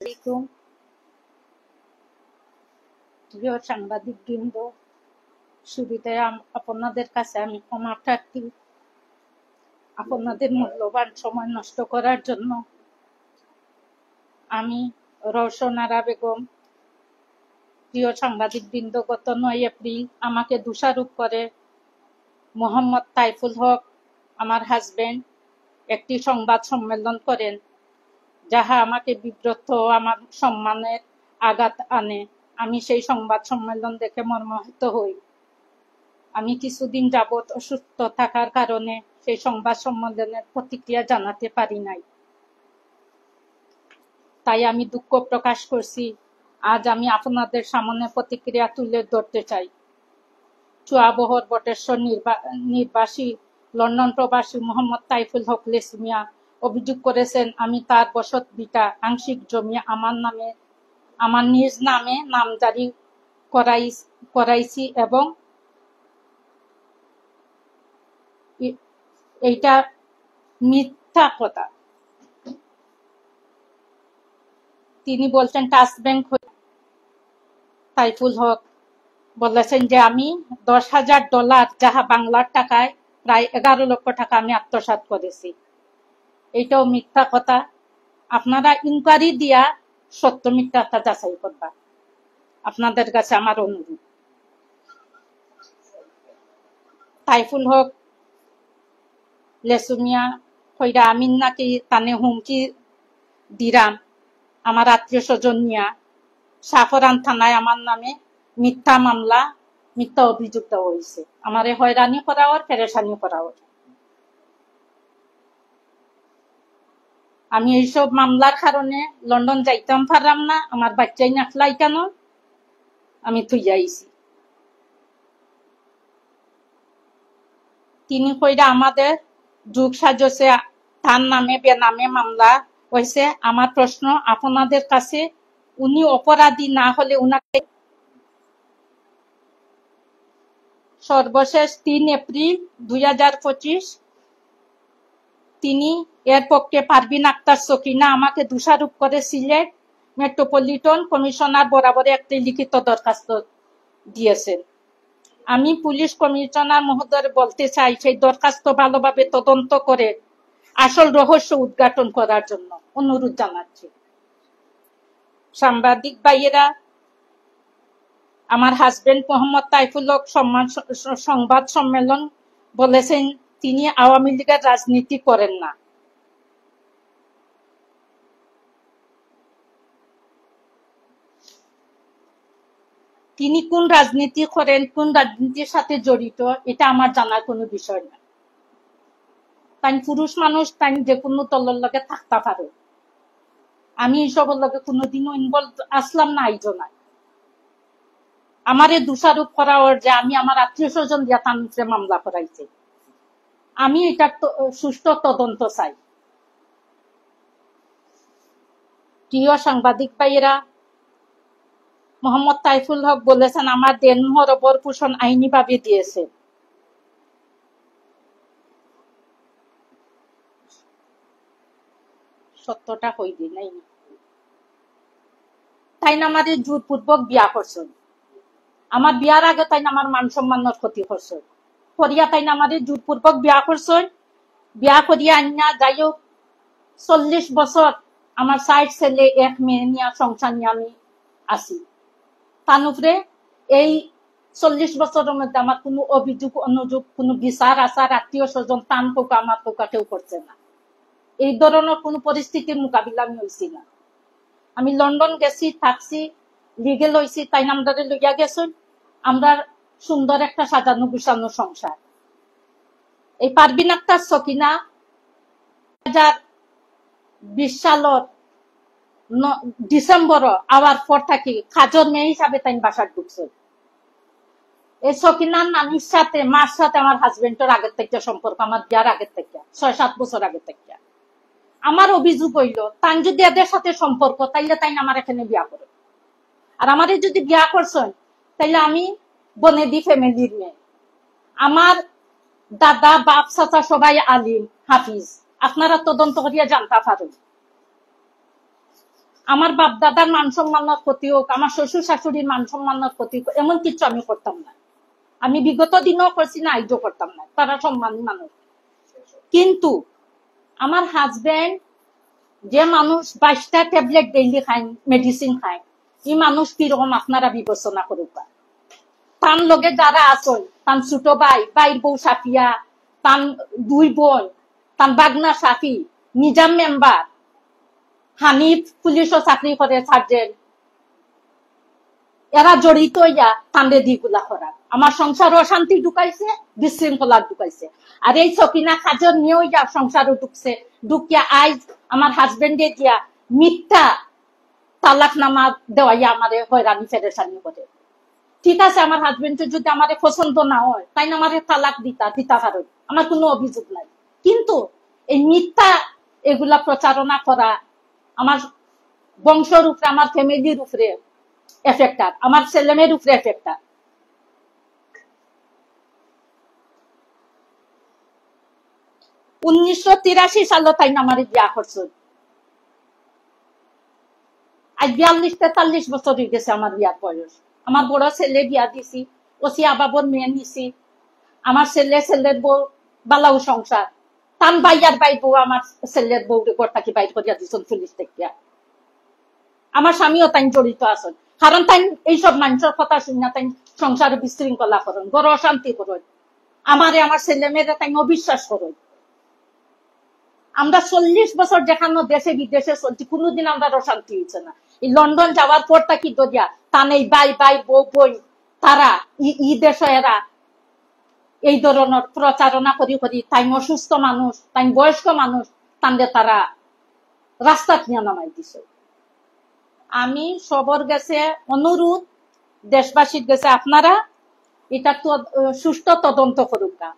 আলাইকুম প্রিয় সাংবাদিক বৃন্দ, শুরুতে আপনাদের কাছে আমি ক্ষমা প্রার্থী আপনাদের মূল্যবান সময় নষ্ট করার জন্য। আমি রওশন আরা বেগম। প্রিয় সাংবাদিক বৃন্দ, গত 9 এপ্রিল আমাকে দোষারোপ করে মোহাম্মদ তাইফুল হক, আমার হাজবেন্ড, একটি সংবাদ সম্মেলন করেন, যাহা আমাকে বিব্রত ও আমার সম্মানের আঘাত আনে। আমি সেই সংবাদ সম্মেলন দেখে মর্মাহত হই। আমি কিছুদিন যাবৎ অসুস্থ থাকার কারণে সেই সংবাদ সম্মেলনের প্রতিক্রিয়া জানাতে পারি নাই, তাই আমি দুঃখ প্রকাশ করছি। আজ আমি আপনাদের সামনে প্রতিক্রিয়া তুলে ধরতে চাই। চুয়াবহর বটেশ্বর নির্বাসী লন্ডন প্রবাসী মোহাম্মদ তাইফুল হক লেসমিয়া অভিযোগ করেছেন, আমি তার বসত ভিটা আংশিক জমি আমার নিজ নামে নামজারি করাইছি এবং এইটা মিথ্যা কথা। তিনি বলছেন ট্রাস্ট ব্যাংক। তাইফুল হক বলেছেন যে আমি $10,000, যাহা বাংলার টাকায় প্রায় 11 লক্ষ টাকা আমি আত্মসাৎ করেছি। এইটাও মিথ্যা কথা। আপনারা ইনকোয়ারি দিয়া সত্য মিথ্যাটা যাচাই করবা, আপনাদের কাছে আমার অনুরোধ। তাইফুল হক লেসুমিয়া কইরা আমিন নাকি তানে হুমকি দিরাম আমার আত্মীয় স্বজন নিয়া সাফরান থানায় আমার নামে মিথ্যা অভিযোগ দেওয়া হয়েছে। আমারে হয়রানি করা ওর পেরেশানি করা ওর। আমি এইসব মামলার কারণে লন্ডন যাইতাম পারলাম না, আমার বাচ্চাই না ফ্লাই কেন আমি থুইয়া আইছি। তিনি কইরা আমাদের যুগ সাজছে তার নামে বেনামে মামলা হয়েছে। আমার প্রশ্ন আপনাদের কাছে, উনি অপরাধী না হলে উনাকে সর্বশেষ 3 এপ্রিল 2025 তিনি এর পক্ষে পারভিন আক্তার সকিনা আমাকে দোষারোপ করে সিলেট মেট্রোপলিটন কমিশনার বরাবরে একটি লিখিত দরখাস্ত দিয়েছেন। আমি পুলিশ কমিশনার মহোদয় বলতে চাই, সেই দরখাস্ত ভালোভাবে তদন্ত করে আসল রহস্য উদ্ঘাটন করার জন্য অনুরোধ জানাচ্ছি। সাংবাদিক ভাইয়েরা, আমার হাজবেন্ড মোহাম্মদ তাইফুল হক সংবাদ সম্মেলন বলেছেন তিনি আওয়ামী লীগের রাজনীতি করেন না। তিনি কোন রাজনীতি করেন, কোন রাজনীতির সাথে জড়িত, এটা আমার জানার কোনো বিষয় না। তাই পুরুষ মানুষ তাই যে কোনো দলের লগে থাকতে পারে। আমি এইসবের লগে কোনোদিনও ইনভলভ আসলাম না, আইজ না। আমারে দোষারোপ করা ওর যে আমি আমার আত্মীয় স্বজন দিয়া তার মামলা করাইছে। আমি এটা সুষ্ঠু তদন্ত চাই। প্রিয় সাংবাদিক ভাইয়েরা, মোহাম্মদ তাইফুল হক বলেছেন আমার দেনমোহর ভরণ আইনি ভাবে দিয়েছে। সত্যটা কইবি নাই, তাই না আমাদের জোরপূর্বক বিয়া করছেন। আমার বিয়ার আগে তাই না আমার মান সম্মানের ক্ষতি করছেন, করিয়া তাই না আমাদের জোরপূর্বক বিয়া করছেন। বিয়া করিয়া আইনা যাই হোক 40 বছর আমার 6 ছেলে 1 মেয়ে নিয়ে সংসার নিয়ে আমি আছি। তার উপরে এই 40 বছরের মধ্যে আমার কোনো অভিযোগ অনুযোগ কোনো বিচার আচার আত্মীয় স্বজন টান পোকা আমার পোকা কেউ করছে না। এই ধরনের কোনো পরিস্থিতির মোকাবিলা আমি হয়েছি না। আমি লন্ডন গেছি, থাকছি, লিগেল হয়েছি, তাই নামদারে লইয়া গেছেন। আমরা সুন্দর একটা সাজানো গুছানো সংসার। এই পারভিন আক্তার সকিনা 2020 সালের ডিসেম্বর আওয়ার পর থাকি কাজর মেয়ে হিসাবে তাই বাসার ঢুকছে। এই সকিনার নানির সাথে মার সাথে আমার হাজবেন্ডের আগের থেকে সম্পর্ক, আমার বিয়ার আগের থেকে 6-7 বছর আগের থেকে। আমার অভিযোগ হইল তাই যদি এদের সাথে সম্পর্ক, তাইলে তাই আমার এখানে বিয়া করে। আর আমারে যদি বিয়া করছেন তাইলে আমি বনেদি ফ্যামিলির মেয়ে। আমার দাদা বাপ চাচা সবাই আলিম হাফিজ, আপনারা তদন্ত করিয়া জানতে পারেন। আমার বাপ দাদার মান সম্মানের ক্ষতি হোক, আমার শ্বশুর শাশুড়ির মান সম্মানের ক্ষতি হোক, এমন কিছু আমি করতাম না। আমি বিগত দিনও করছি না, আইজও করতাম না, তারা সম্মানী মানুষ। কিন্তু আমার হাজবেন্ড যে মানুষ 22টা ট্যাবলেট ডেইলি খায়, মেডিসিন খায়, এই মানুষ কিরকম আপনারা বিবেচনা করুক। তার লগে যারা আসল, তার ছোট ভাই, ভাইয়ের বউ সাফিয়া, তার 2 বোন, তার বাগনা সাফি, নিজাম মেম্বার, হানিফ পুলিশও চাকরি করে, সার্জেন্ট, এরা জড়িত হইয়া তান্ডে দিগুলা করা আমার সংসার অশান্তি ঢুকাইছে, বিশৃঙ্খলা ঢুকাইছে। আর এই সকিনা কাজর নিয়েও যা সংসারও ঢুকছে, ঢুকিয়া আইজ আমার হাজবেন্ডে দিয়া মিথ্যা তালাকনামা দেওয়াইয়া আমারে হয়রানি ফেরেশানি করে। ঠিক আছে, আমার হাজবেন্ড যদি আমার পছন্দ না হয়, তাই না আমার তালাক দিতা পারো, আমার কোনো অভিযোগ নাই। কিন্তু এই মিথ্যা এগুলা প্রচারণা করা আমার বংশের উপরে, আমার ফ্যামিলির উপরে এফেক্টার, আমার ছেলেমেয়ের উপরে এফেক্টার। 1983 সালে তাই না আমার বিয়া করছে। আজ 42-43 বছর হয়ে গেছে আমার বিয়ার বয়স। আমার বড় ছেলে বিয়া দিছি, ওসিয়া বাবর মেয়ে নিছি। আমার ছেলের বউ বালাউ সংসার, তান বাইয়ার বাই বউ আমার ছেলের বউ ঘর থাকি বাইর করিয়া দিচ্ছেন পুলিশ থেকে। আমার স্বামীও তাই জড়িত আছেন, কারণ তাই এইসব মানুষের কথা শুনে তাই সংসারে বিশৃঙ্খলা করেন, ঘর অশান্তি করেন, আমারে আমার ছেলে মেয়েরা তাই অবিশ্বাস করেন। আমরা 40 বছর যেখানে দেশে বিদেশে চলছি, কোনোদিন আমরা অশান্তি হয়েছে না। এই লন্ডন যাওয়ার পর কি দরিয়া তান এই বাই বউ বই তারা ই দেশে এরা এই ধরনের প্রচারণা করি তাই অসুস্থ মানুষ, তাই বয়স্ক মানুষ, তাদের তারা রাস্তা নিয়ে নামাই দিছে। আমি সবর গেছে অনুরোধ, দেশবাসীর গেছে, আপনারা এটা তো সুষ্ঠু তদন্ত করুক না।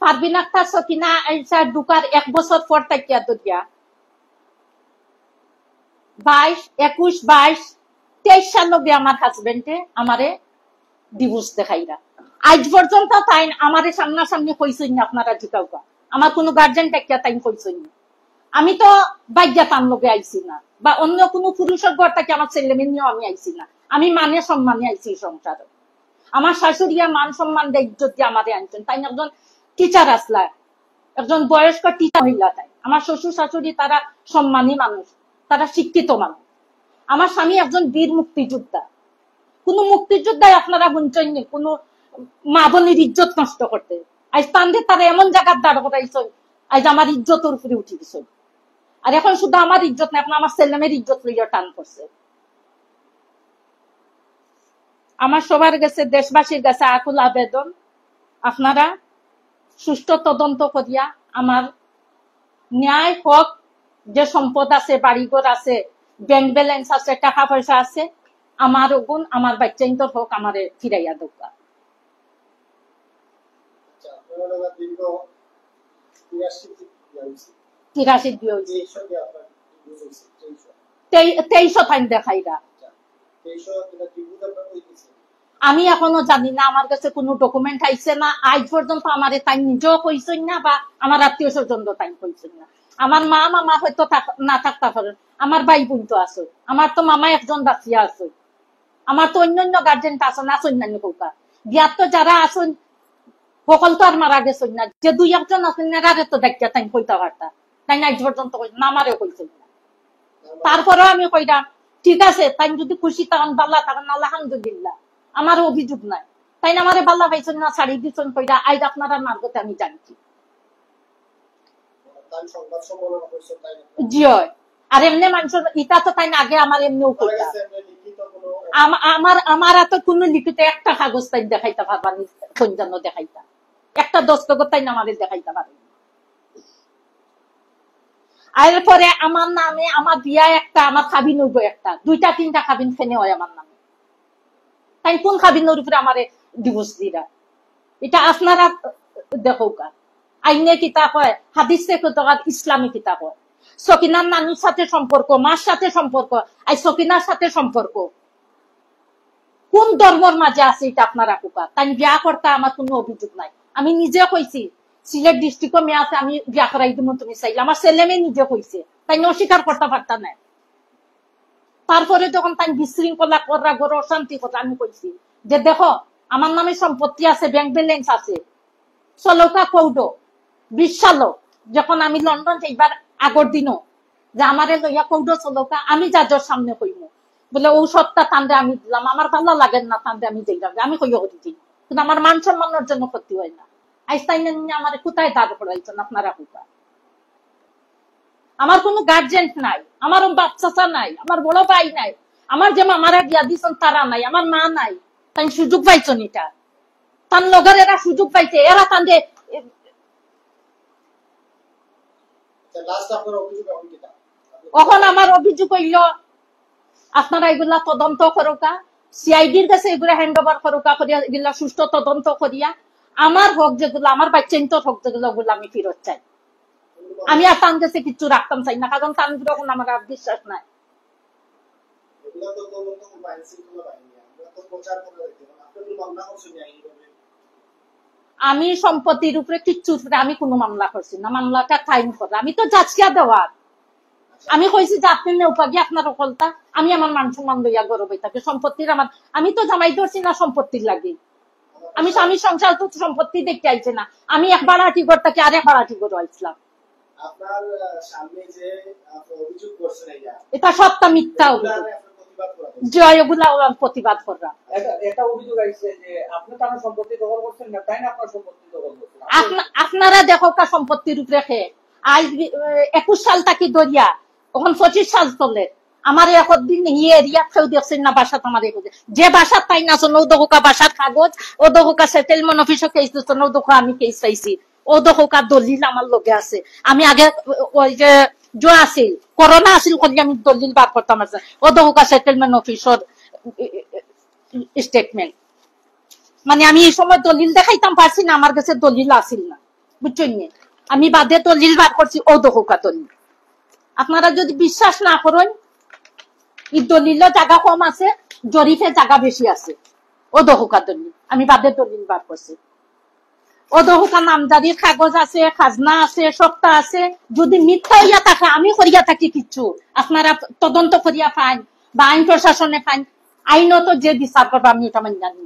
পারবিন আক্তার সকিনা আইসা ঢুকার 1 বছর পর তাকিয়া দরিয়া 22, 21, 22, 23 সাল লগে আমার হাজবেন্ডে আমারে ডিভোর্স দেখাইরা। আজ পর্যন্ত তাই আমারে সামনাসামনি কইছেন না, আপনারা ঢুকাওকা, আমার কোনো গার্জেন টাকিয়া তাই কইছেন না। আমি তো বাইজা তান লগে আইছি না, বা অন্য কোনো পুরুষের ঘর থেকে আমার ছেলে মেয়ে নিয়েও আমি আইছি না। আমি মানে সম্মানে আইছি সংসারে। আমার শাশুড়িয়া মান সম্মান দেয়, ইজ্জত দিয়ে আমারে আনছেন। তাই একজন টিচার আসলা, একজন বয়স্ক টিচার হইলা। তাই আমার শ্বশুর শাশুড়ি তারা সম্মানী মানুষ, তারা শিক্ষিত মানুষ। আমার স্বামী একজন বীর মুক্তিযোদ্ধা। কোন মুক্তিযোদ্ধায় আপনারা শুনছেন কোন মা বোনের ইজ্জত নষ্ট করতে? আজ তান্ডে তারা এমন জায়গার দাঁড় করাইছেন, আজ আমার ইজ্জতের উপরে উঠে গেছে। আর এখন শুধু আমার ইজ্জত না, এখন আমার ছেলেমেয়ের ইজ্জত লইয়া টান করছে। আমার সবার কাছে, দেশবাসীর কাছে আকুল আবেদন, আপনারা সুষ্ঠু তদন্ত করিয়া আমার ন্যায় হক, যে সম্পদ আছে, বাড়িঘর আছে, ব্যাংক ব্যালেন্স আছে, টাকা পয়সা আছে, আমার গুণ, আমার বাচ্চাইন্তর হোক, আমারে ফিরাইয়া দোকা। 83 বিয়ে হয়েছে, 23 টাইম দেখাইরা। আমি এখনো জানি না, আমার কাছে কোনো ডকুমেন্ট আইছে না। আজ পর্যন্ত আমার তাই নিজেও কইছেন না, বা আমার আত্মীয় স্বজন তাই কইছেন না। আমার মা মামা হয়তো না থাকতে পারেন, আমার ভাই বোন তো আছে, আমার তো মামা একজন বাঁচিয়া আছে, আমার তো অন্যান্য গার্জেন আছে না, অন্যান্য কৌকা বিয়ার তো যারা আছেন সকল তো আর মারা গেছেন না। যে 2-1 আছেন এরারে তো দেখিয়া তাই কইতে পারতা, তাই না আজ পর্যন্ত না, আমারও কইছেন না। তারপরেও আমি কইলাম ঠিক আছে, তাই যদি খুশি থাকেন, বাল্লা থাকেন, আলহামদুলিল্লাহ, আমার অভিযোগ নাই। তাই না আমারে বাল্লা পাইছেন না, ছাড়ি দিচ্ছেন কইরা, আজ আপনারা মার্গতে আমি জানছি। জি হয়। আর এমনি মানুষের ইটা তো তাই না, আগে আমার এমনিও কইতা, আমার এত কোনো লিখিত একটা কাগজ তাই দেখাইতে পারবা, সঞ্জানো দেখাইতা, একটা দস্তখত তাই না আমাদের দেখাইতে পারে। এরপরে আমার নামে আমার বিয়া একটা, আমার খাবিন হইব একটা, 2-3টা খাবিন ফেনে হয় আমার নামে। তাই কোন খাবিনের উপরে আমারে ডিভোর্স দিরা? এটা আপনারা দেখো কা, আইনে কিতাব হয়, হাদিসে কিতাব, ইসলামী কিতাব হয়। সকিনার নানুর সাথে সম্পর্ক, মার সাথে সম্পর্ক, আর সকিনার সাথে সম্পর্ক কোন ধর্মের মাঝে আছে এটা আপনারা কুকা। তাই বিয়া করতে আমার কোনো অভিযোগ নাই। আমি নিজে কইছি সিলেট ডিস্ট্রিক্ট মেয়ে আছে, আমি বিয়া করাই দিব তুমি চাইলে। আমার ছেলে মেয়ে নিজে কইছে, তাই অস্বীকার করতে পারতা নাই। তারপরে যখন তাই বিশৃঙ্খলা করা গড় অশান্তি কথা আমি কইছি যে দেখো আমার নামে সম্পত্তি আছে, ব্যাংক ব্যালেন্স আছে, চলকা কৌডো 20 সালও যখন আমি লন্ডন যাইবার আগর দিনও যে আমারে লইয়া কৌডো চলকা আমি যাজর সামনে কইমু বলে ঔষধটা তান্দে আমি দিলাম, আমার ভালো লাগেন না তান্দে আমি যাইলাম, আমি কইয়া দিই, কিন্তু আমার মান সম্মানের জন্য ক্ষতি হয় না। আইস্তাইন আমার কোথায় দাঁড় করাইছেন আপনারা কোথায়? আমার কোনো গার্জেন নাই, আমার বাচ্চা নাই, আমার বড় ভাই নাই, আমার যে মামারা বিয়া দিচ্ছেন তারা নাই, আমার মা নাই, তাই সুযোগ পাইছেন এটা। তার লগের এরা সুযোগ পাইছে, এরা তান্দে। এখন আমার অভিযোগ হইল আপনারা এগুলা তদন্ত করোকা, সিআইডির কাছে এগুলা হ্যান্ড ওভার করোকা, করিয়া এগুলা সুষ্ঠু তদন্ত করিয়া আমার হক যেগুলো, আমার বাচ্চাইন্তর হক যেগুলো ওগুলো আমি ফেরত চাই। আমি আর তান কাছে কিছু রাখতাম চাই না, কারণ তান যখন আমার আর বিশ্বাস নাই। আমি সম্পত্তির উপরে কিচ্ছু আমি কোনো মামলা করছি না, মামলাটা টাইম করে আমি তো যাচ্ছিয়া দেওয়ার। আমি কইছি যে আপনি নেউপাগি আপনার অকলতা, আমি আমার মান সম্মান লইয়া গর্ব থাকে সম্পত্তির আমার, আমি তো জামাই ধরছি না সম্পত্তির লাগে। আমি স্বামী সংসার তো সম্পত্তি দেখতে আইছে না, আমি এক বাড়াটি ঘর থেকে আরেক বাড়াটি ঘর আইছিলাম। আপনার সামনে যে অভিযোগ করছেন এটা সবটা মিথ্যা অভিযোগ, জয় ওগুলা প্রতিবাদ করলাম। এটা অভিযোগ আইছে যে আপনি তার সম্পত্তি দখল করছেন না, তাই না? আপনার সম্পত্তি দখল করছেন আপনারা দেখো কা সম্পত্তির উপরে খে আজ 21 সাল থাকি দরিয়া এখন 25 সাল চলে। আমার একদিন ইয়ে এরিয়া কেউ দেখছেন না বাসাত, আমার যে বাসাত তাই না ও দোকা বাসার কাগজ, ও দোকা সেটেলমেন্ট অফিসও কেস দিচ্ছেন, ও দোকা আমি কেস চাইছি, ও দোকা দলিল আমার লগে আছে। আমি আগে ওই যে জো আছিল করোনা আছিল করলে আমি দলিল বার করতাম আছে, ও দোকা সেটেলমেন্ট অফিসর স্টেটমেন্ট। মানে আমি এই সময় দলিল দেখাইতাম পারছি না, আমার কাছে দলিল আসিল না, বুঝছেন? আমি বাদে দলিল বার করছি, ও দোকা দলিল। আপনারা যদি বিশ্বাস না করেন, এই দলিল জায়গা কম আছে, জরিফে জায়গা বেশি আছে, ও দোকা দলিল আমি বাদে দলিল বার করছি। ও দোকা নামজারির কাগজ আছে, খাজনা আছে, সবটা আছে। যদি মিথ্যা হইয়া থাকে, আমি করিয়া থাকি কিচ্ছু, আপনারা তদন্ত করিয়া পান বা আইন প্রশাসনে পান, আইনত যে বিচার করবো আমি এটা মানে জানি।